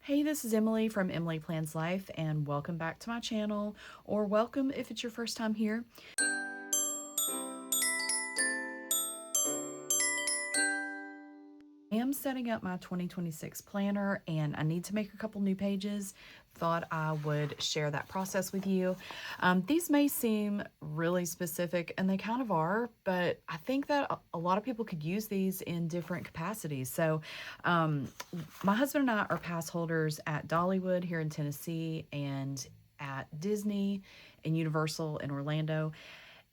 Hey, this is Emily from Emily Plans Life, and welcome back to my channel, or welcome if it's your first time here. I am setting up my 2026 planner, and I need to make a couple new pages. Thought I would share that process with you. These may seem really specific, and they kind of are, but I think that a lot of people could use these in different capacities. So my husband and I are pass holders at Dollywood here in Tennessee and at Disney and Universal in Orlando.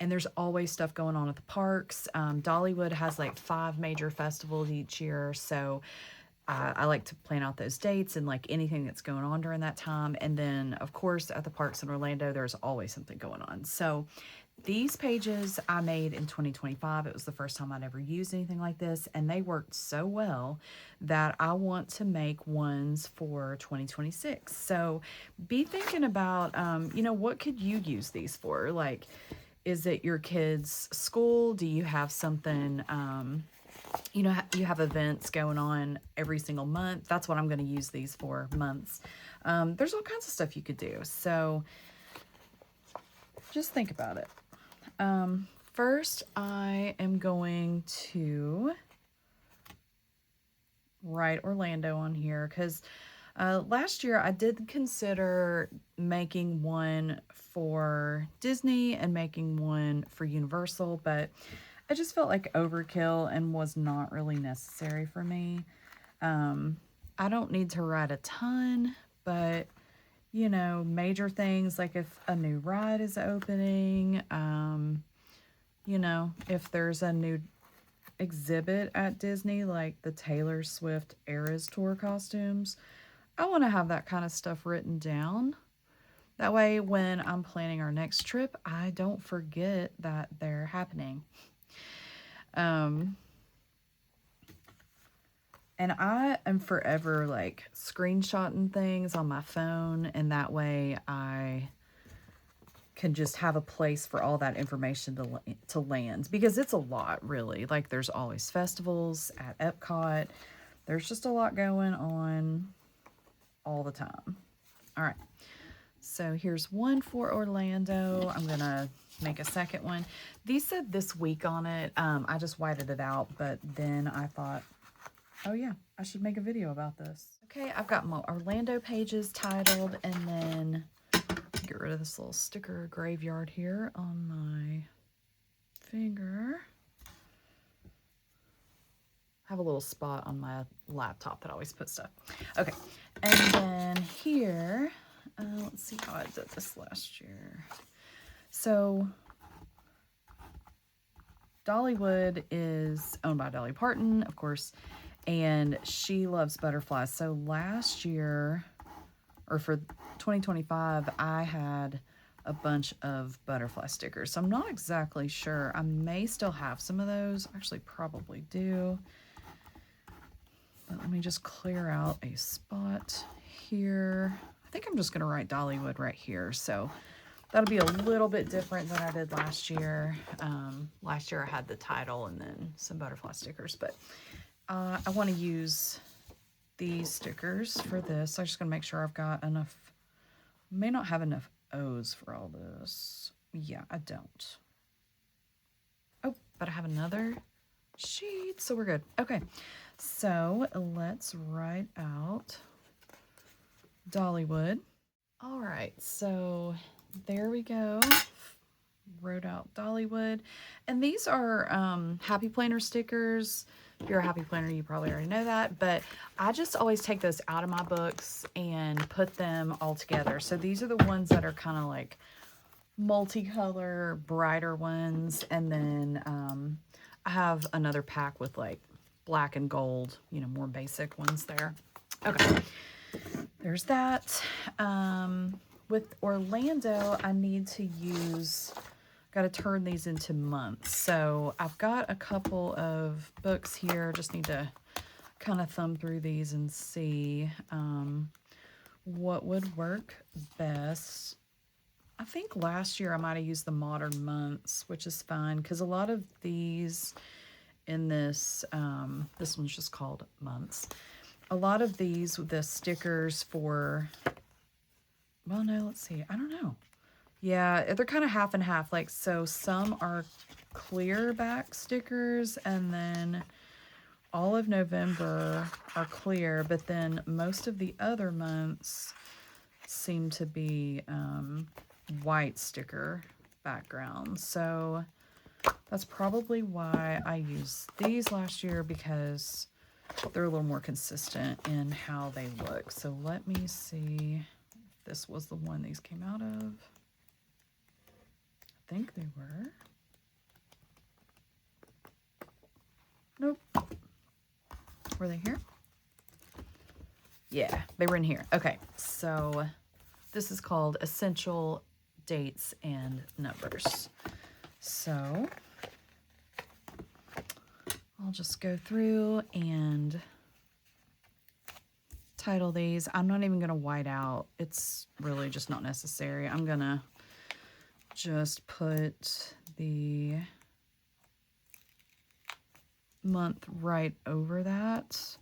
And there's always stuff going on at the parks. Dollywood has like 5 major festivals each year. So I like to plan out those dates and like anything that's going on during that time. And then, of course, at the parks in Orlando, there's always something going on. So these pages I made in 2025. It was the first time I'd ever used anything like this, and they worked so well that I want to make ones for 2026. So be thinking about, what could you use these for? Like, is it your kids' school? Do you have something, you have events going on every single month? That's what I'm going to use these for, months. There's all kinds of stuff you could do. So just think about it. First, I am going to write Orlando on here because last year I did consider making one for Disney and making one for Universal, but I just felt like overkill and was not really necessary for me. I don't need to write a ton, but major things like if a new ride is opening, if there's a new exhibit at Disney, like the Taylor Swift Eras Tour costumes, I want to have that kind of stuff written down. That way, when I'm planning our next trip, I don't forget that they're happening. And I am forever like screenshotting things on my phone, and that way I can just have a place for all that information to land, because it's a lot, really. Like, there's always festivals at Epcot. There's just a lot going on all the time. All right. So here's one for Orlando. I'm going to make a second one. These said this week on it. I just whited it out, but then I thought, oh yeah, I should make a video about this. Okay, I've got my Orlando pages titled, and then get rid of this little sticker graveyard here on my finger. I have a little spot on my laptop that I always put stuff. Okay, and then here, let's see how I did this last year. So Dollywood is owned by Dolly Parton, of course, and she loves butterflies. So last year, or for 2025, I had a bunch of butterfly stickers. So I'm not exactly sure. I may still have some of those. Actually, probably do. But let me just clear out a spot here. I think I'm just going to write Dollywood right here. So that'll be a little bit different than I did last year. Last year I had the title and then some butterfly stickers. But I want to use these stickers for this. I'm just going to make sure I've got enough. May not have enough O's for all this. Yeah, I don't. Oh, but I have another sheet, so we're good. Okay, so let's write out Dollywood. All right, so there we go. Wrote out Dollywood. And these are Happy Planner stickers. If you're a Happy Planner, you probably already know that, but I just always take those out of my books and put them all together. So these are the ones that are kind of like multicolor, brighter ones, and then I have another pack with like black and gold, more basic ones there. Okay, there's that. With Orlando, I need to got to turn these into months. So I've got a couple of books here. Just need to kind of thumb through these and see what would work best. I think last year I might have used the modern months, which is fine because a lot of these in this, this one's just called months, a lot of these, the stickers for, well, no, let's see. I don't know. Yeah, they're kind of half and half. Like, so some are clear back stickers, and then all of November are clear, but then most of the other months seem to be white sticker backgrounds. So that's probably why I used these last year, because they're a little more consistent in how they look. So let me see if this was the one these came out of. I think they were. Nope. Were they here? Yeah, they were in here. Okay, so this is called Essential Dates and Numbers. So I'll just go through and title these. I'm not even going to white out. It's really just not necessary. I'm going to just put the month right over that,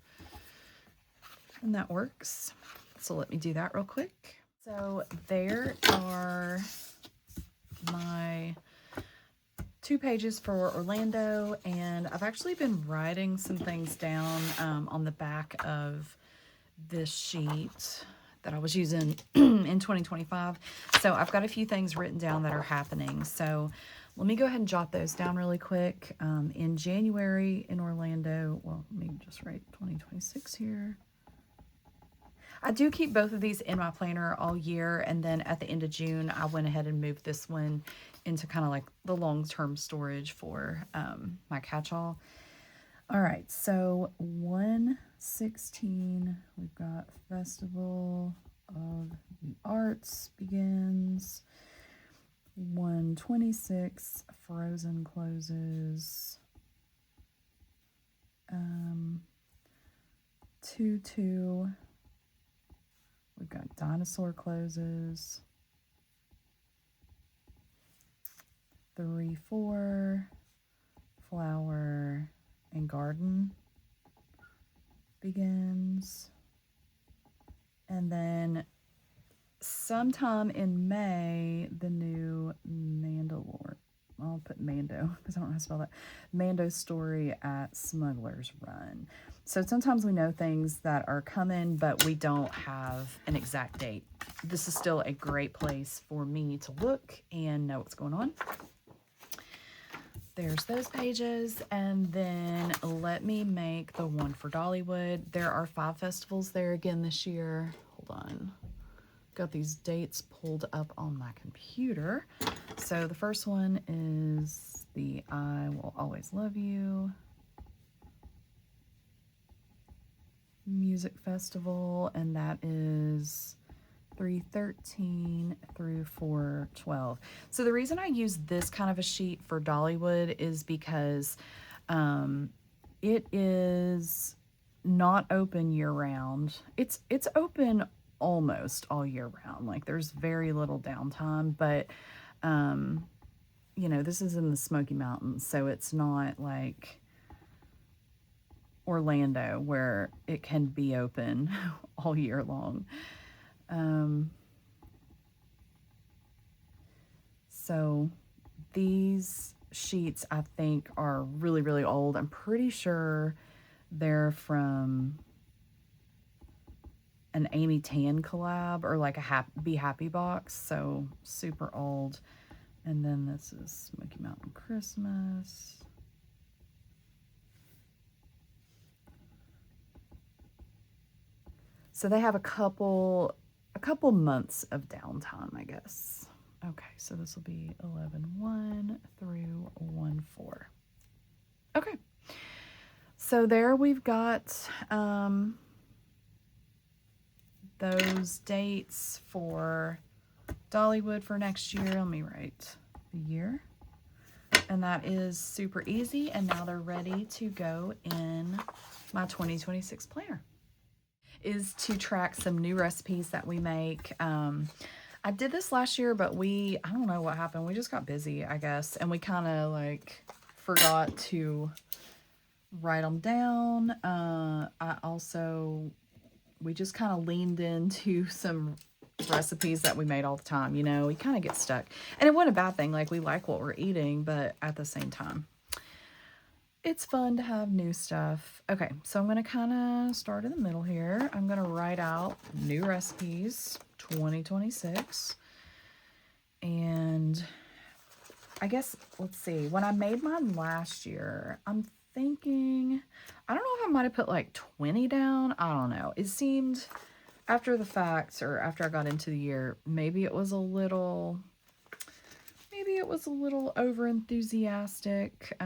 and that works. So let me do that real quick. So there are my 2 pages for Orlando, and I've actually been writing some things down on the back of this sheet that I was using in 2025. So I've got a few things written down that are happening. So let me go ahead and jot those down really quick. In January in Orlando, well, let me just write 2026 here. I do keep both of these in my planner all year, and then at the end of June, I went ahead and moved this one into kind of like the long-term storage for my catch-all. All right, so 1/16, we've got Festival of the Arts begins. 1/26, Frozen closes. 2/2, we've got Dinosaur closes. 3/4, Flower and Garden begins. And then sometime in May, the new Mandalore, I'll put Mando because I don't know how to spell that, Mando story at Smuggler's Run. So sometimes we know things that are coming, but we don't have an exact date. This is still a great place for me to look and know what's going on. There's those pages, and then let me make the one for Dollywood. There are 5 festivals there again this year. Hold on. Got these dates pulled up on my computer. So the first one is the I Will Always Love You Music Festival, and that is 3/13 through 4/12. So the reason I use this kind of a sheet for Dollywood is because it is not open year-round. It's open almost all year round. Like, there's very little downtime, but you know, this is in the Smoky Mountains, so it's not like Orlando where it can be open all year long. So these sheets, I think, are really, really old. I'm pretty sure they're from an Amy Tan collab or like a Be Happy box. So super old. And then this is Smoky Mountain Christmas. So they have a couple months of downtime, I guess. Okay, so this will be 11/1 through 1/4. Okay, so there we've got those dates for Dollywood for next year. Let me write the year. And that is super easy, and now they're ready to go in my 2026 planner. Is to track some new recipes that we make. I did this last year, but I don't know what happened. We just got busy, I guess. And we kind of like forgot to write them down. We just kind of leaned into some recipes that we made all the time. You know, we kind of get stuck. And it wasn't a bad thing. Like, we like what we're eating, but at the same time, it's fun to have new stuff. Okay, so I'm going to kind of start in the middle here. I'm going to write out new recipes 2026. And I guess, let's see. When I made mine last year, I'm thinking, I don't know if I might have put like 20 down. I don't know. It seemed after the fact, or after I got into the year, maybe it was a little over enthusiastic.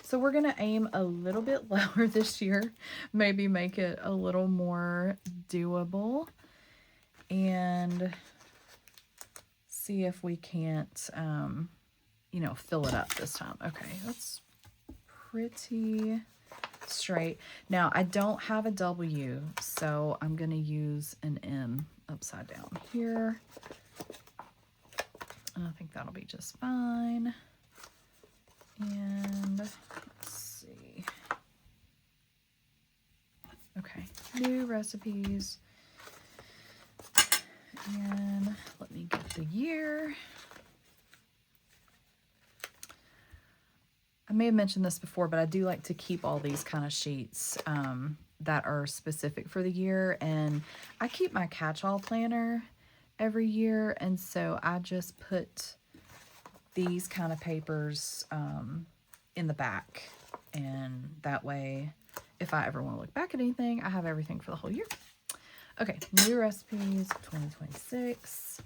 So we're going to aim a little bit lower this year, maybe make it a little more doable, and see if we can't, you know, fill it up this time. Okay, that's pretty straight. Now, I don't have a W, so I'm going to use an M upside down here. And I think that'll be just fine. And let's see. Okay, new recipes. And let me get the year. I may have mentioned this before, but I do like to keep all these kind of sheets that are specific for the year. And I keep my catch-all planner every year, and so I just put these kind of papers in the back, and that way if I ever want to look back at anything, I have everything for the whole year. Okay, new recipes 2026.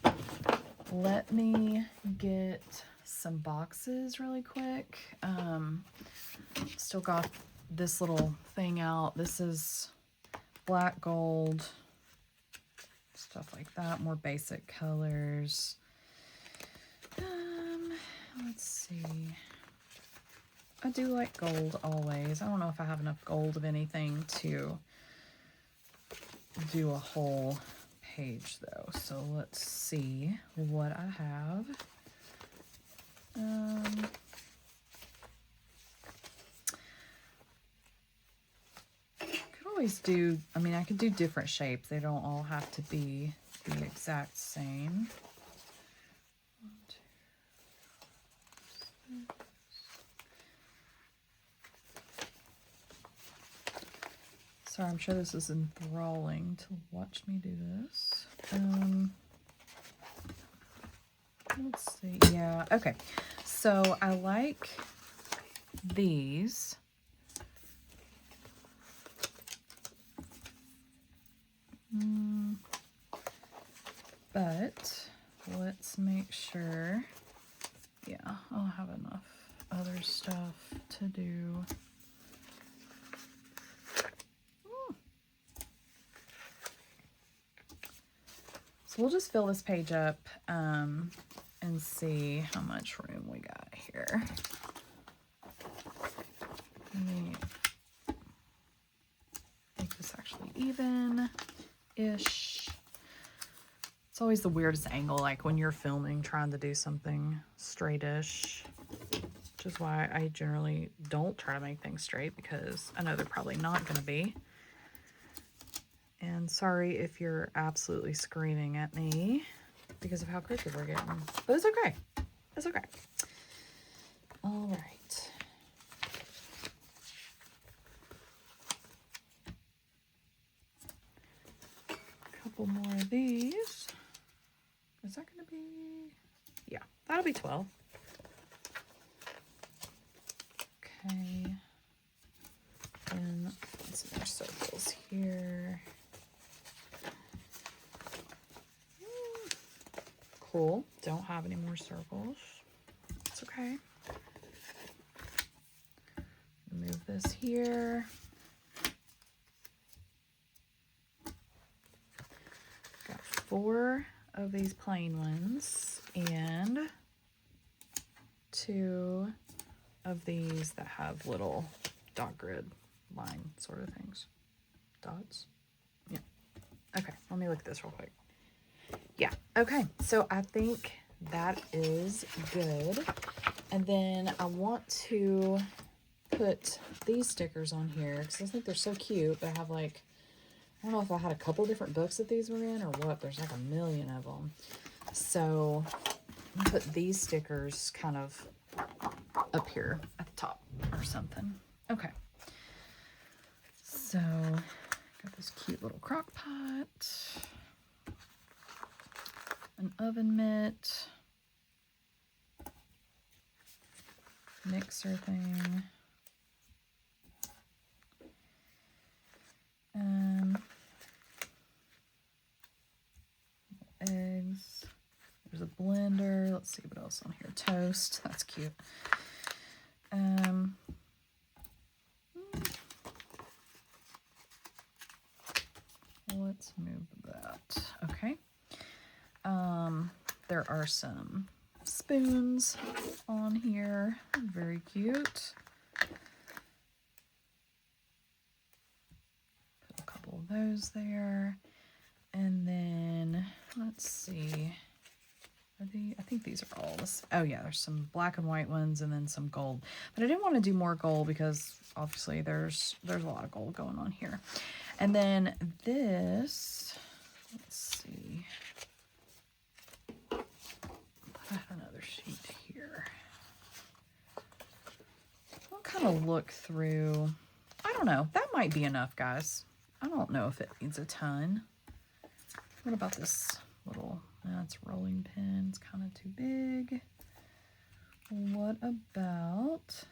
Let me get some boxes really quick. Still got this little thing out. This is black gold, stuff like that, more basic colors. Let's see. I do like gold always. I don't know if I have enough gold of anything to do a whole page though. So let's see what I have. Could always do, I mean, I could do different shapes. They don't all have to be the exact same. 1, 2, 6. Sorry, I'm sure this is enthralling to watch me do this. Let's see. Yeah, okay. So I like these. But let's make sure. Yeah, I'll have enough other stuff to do. So we'll just fill this page up and see how much room we got here. Let me make this actually even-ish. It's always the weirdest angle, like when you're filming, trying to do something straightish, which is why I generally don't try to make things straight, because I know they're probably not going to be. And sorry if you're absolutely screaming at me because of how crooked we're getting. But it's okay. It's okay. All right. A couple more of these. Is that going to be... Yeah, that'll be 12. Okay. And some more circles here. Cool. Don't have any more circles. It's okay. Move this here. Got 4 of these plain ones and 2 of these that have little dot grid line sort of things. Dots? Yeah. Okay, let me look at this real quick. Yeah, okay, so I think that is good. And then I want to put these stickers on here because I think they're so cute. But I have like, I don't know if I had a couple different books that these were in or what. There's like a million of them. So I'm gonna put these stickers kind of up here at the top or something. Okay. So got this cute little crock pot, an oven mitt, mixer thing, eggs. There's a blender. Let's see what else on here. Toast. That's cute. Let's move that. Okay. There are some spoons on here. Very cute. Put a couple of those there. And then, let's see. I think these are all this. Oh yeah, there's some black and white ones and then some gold. But I didn't want to do more gold because obviously there's a lot of gold going on here. And then this, let's see. I have another sheet here. I'll kind of look through. I don't know. That might be enough, guys. I don't know if it needs a ton. What about this little, that's rolling pin. It's kind of too big. What about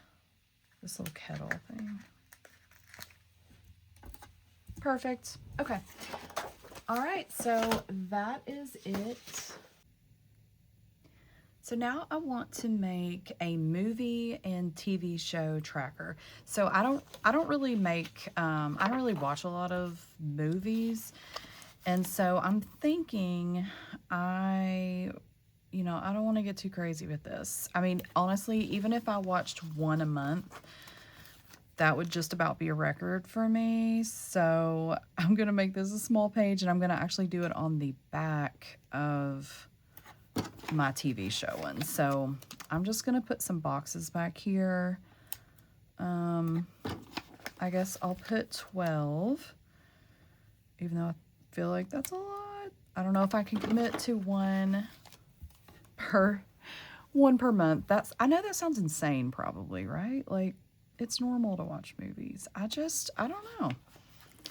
this little kettle thing? Perfect. Okay. All right. So that is it. So now I want to make a movie and TV show tracker. So I don't really make, I don't really watch a lot of movies. And so I'm thinking I don't want to get too crazy with this. I mean, honestly, even if I watched one a month, that would just about be a record for me. So I'm going to make this a small page and I'm going to actually do it on the back of my TV show one. So I'm just going to put some boxes back here. I guess I'll put 12, even though I feel like that's a lot. I don't know if I can commit to one per month. I know that sounds insane probably, right? Like it's normal to watch movies. I don't know.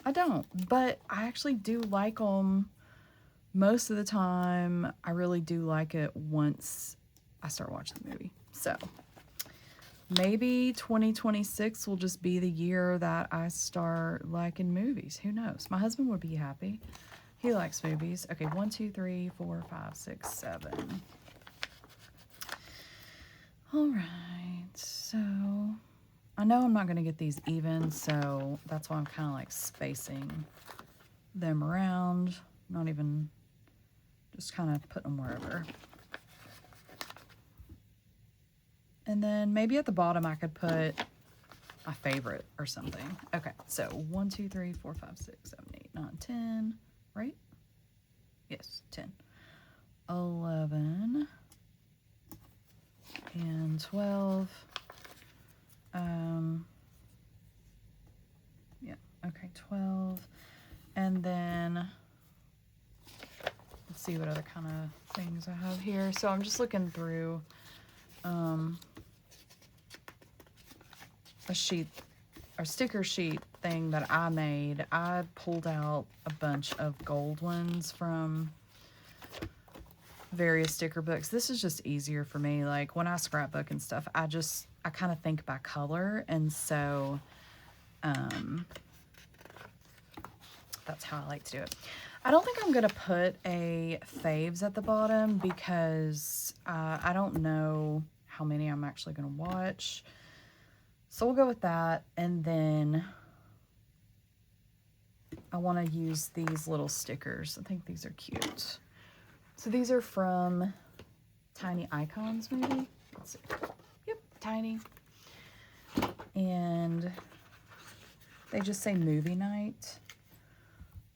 I don't, but I actually do like them most of the time. I really do like it once I start watching the movie. So maybe 2026 will just be the year that I start liking movies. Who knows? My husband would be happy. He likes movies. Okay, 1, 2, 3, 4, 5, 6, 7. All right, so I know I'm not going to get these even, so that's why I'm kind of like spacing them around. Not even, just kind of putting them wherever. And then maybe at the bottom I could put my favorite or something. Okay, so 1, 2, 3, 4, 5, 6, 7, 8, 9, 10, right? Yes, 10. 11 and 12. Yeah, okay, 12. And then let's see what other kind of things I have here. So I'm just looking through a sheet or sticker sheet thing that I made. I pulled out a bunch of gold ones from various sticker books. This is just easier for me. Like when I scrapbook and stuff, I kind of think by color, and so that's how I like to do it. I don't think I'm gonna put a faves at the bottom because I don't know how many I'm actually gonna watch. So we'll go with that, and then I want to use these little stickers. I think these are cute. So these are from Tiny Icons, maybe? Let's see. Yep, Tiny. And they just say movie night.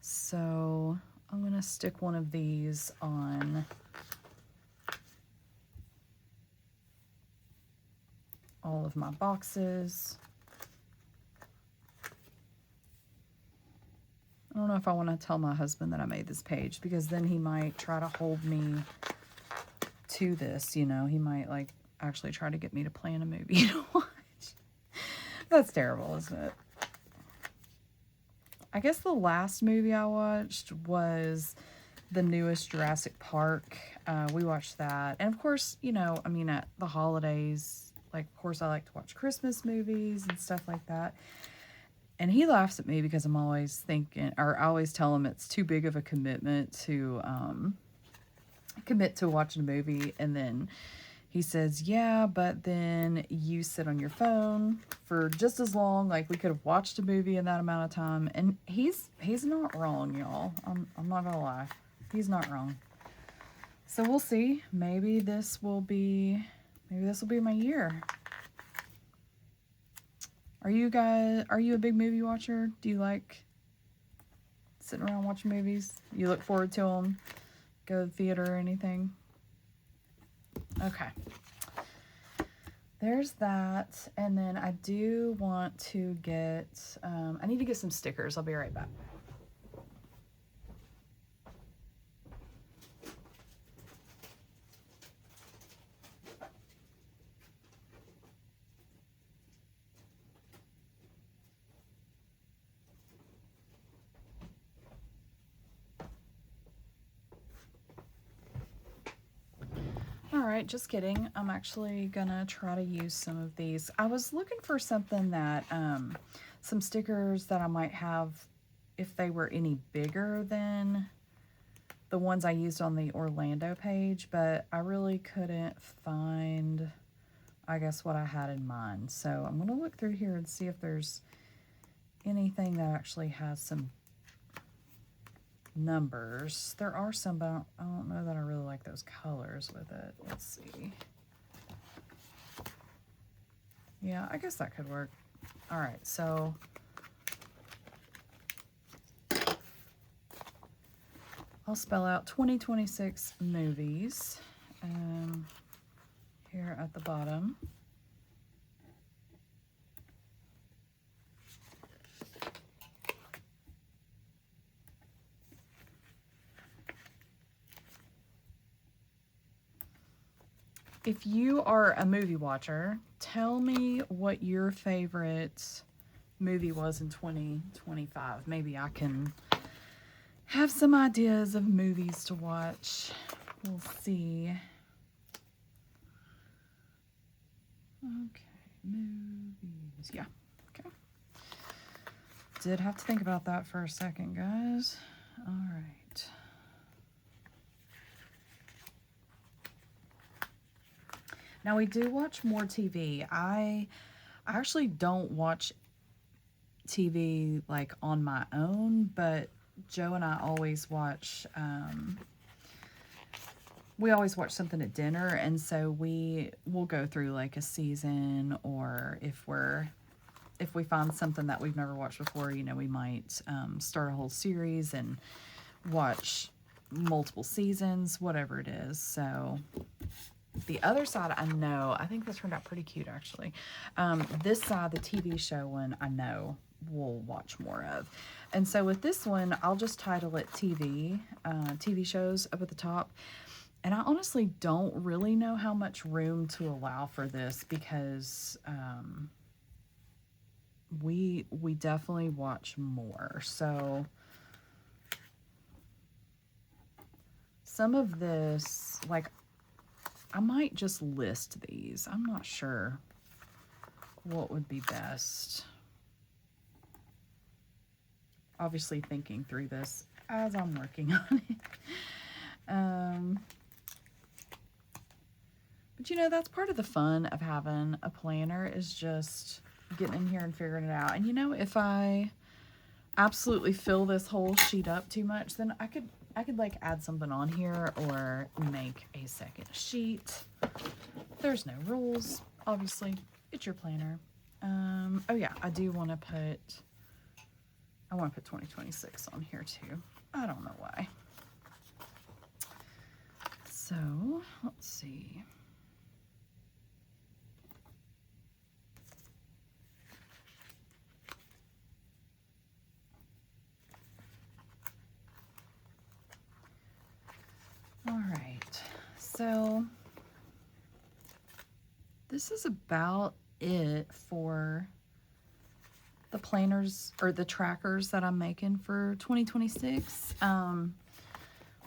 So I'm going to stick one of these on all of my boxes. don't know if I want to tell my husband that I made this page, because then he might try to hold me to this, you know. He might, like, actually try to get me to plan a movie to watch. That's terrible, isn't it? I guess the last movie I watched was the newest Jurassic Park. We watched that. And of course, you know, I mean, at the holidays, like, of course I like to watch Christmas movies and stuff like that. And he laughs at me because I'm always thinking, or I always tell him it's too big of a commitment to commit to watching a movie. And then he says, yeah, but then you sit on your phone for just as long. Like, we could have watched a movie in that amount of time. And he's not wrong, y'all. I'm not gonna lie. He's not wrong. So we'll see. Maybe this will be my year. Are you a big movie watcher? Do you like sitting around watching movies? You look forward to them? Go to the theater or anything? Okay. There's that. And then I do want to get, I need to get some stickers. I'll be right back. Alright, just kidding. I'm actually gonna try to use some of these. I was looking for something that, some stickers that I might have if they were any bigger than the ones I used on the Orlando page, but I really couldn't find, I guess, what I had in mind. So I'm gonna look through here and see if there's anything that actually has some numbers. There are some, but I don't know that I really like those colors with it. Let's see. Yeah, I guess that could work. All right, so I'll spell out 2026 movies here at the bottom. If you are a movie watcher, tell me what your favorite movie was in 2025. Maybe I can have some ideas of movies to watch. We'll see. Okay, movies. Yeah, okay. Did have to think about that for a second, guys. All right. Now, we do watch more TV. I actually don't watch TV, like, on my own, but Joe and I always watch, we always watch something at dinner, and so we'll go through, like, a season, or if we find something that we've never watched before, you know, we might start a whole series and watch multiple seasons, whatever it is. So the other side, I think this turned out pretty cute, actually. This side, the TV show one, I know we'll watch more of. And so with this one, I'll just title it TV shows up at the top. And I honestly don't really know how much room to allow for this, because we definitely watch more. So some of this, like, I might just list these. I'm not sure what would be best. Obviously thinking through this as I'm working on it. But you know, that's part of the fun of having a planner, is just getting in here and figuring it out. And you know, if I absolutely fill this whole sheet up too much, then I could like add something on here or make a second sheet. There's no rules, obviously. It's your planner. Oh yeah, I want to put 2026 on here too. I don't know why. So let's see. So this is about it for the planners or the trackers that I'm making for 2026.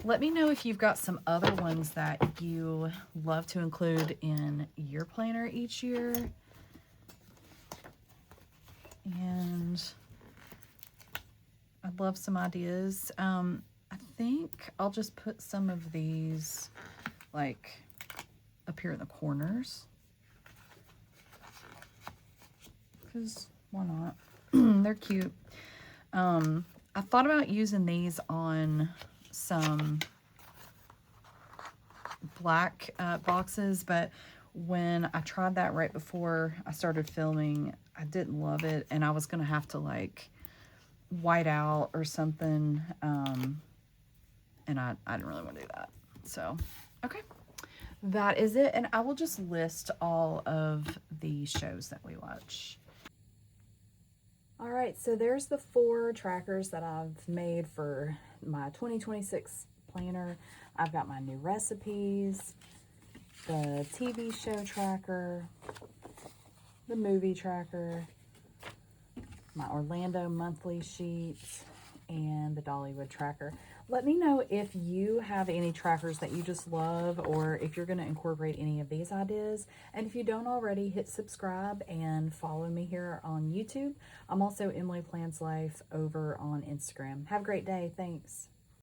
Let me know if you've got some other ones that you love to include in your planner each year. And I'd love some ideas. I think I'll just put some of these like up here in the corners, because why not? They're cute. I thought about using these on some black boxes, but when I tried that right before I started filming, I didn't love it, and I was gonna have to like white out or something, and I didn't really want to do that. So okay, that is it, and I will just list all of the shows that we watch. All right, so there's the 4 trackers that I've made for my 2026 planner. I've got my new recipes, the TV show tracker, the movie tracker, my Orlando monthly sheets, and the Dollywood tracker. Let me know if you have any trackers that you just love, or if you're going to incorporate any of these ideas. And if you don't already, hit subscribe and follow me here on YouTube. I'm also Emily Plans Life over on Instagram. Have a great day. Thanks.